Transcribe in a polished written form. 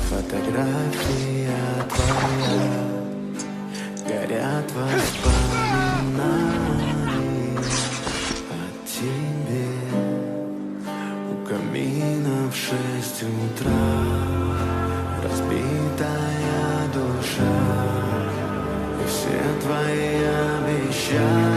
Фотография твоя, горят воспоминания о тебе. У камина в 6 утра разбитая душа, и все твои обещания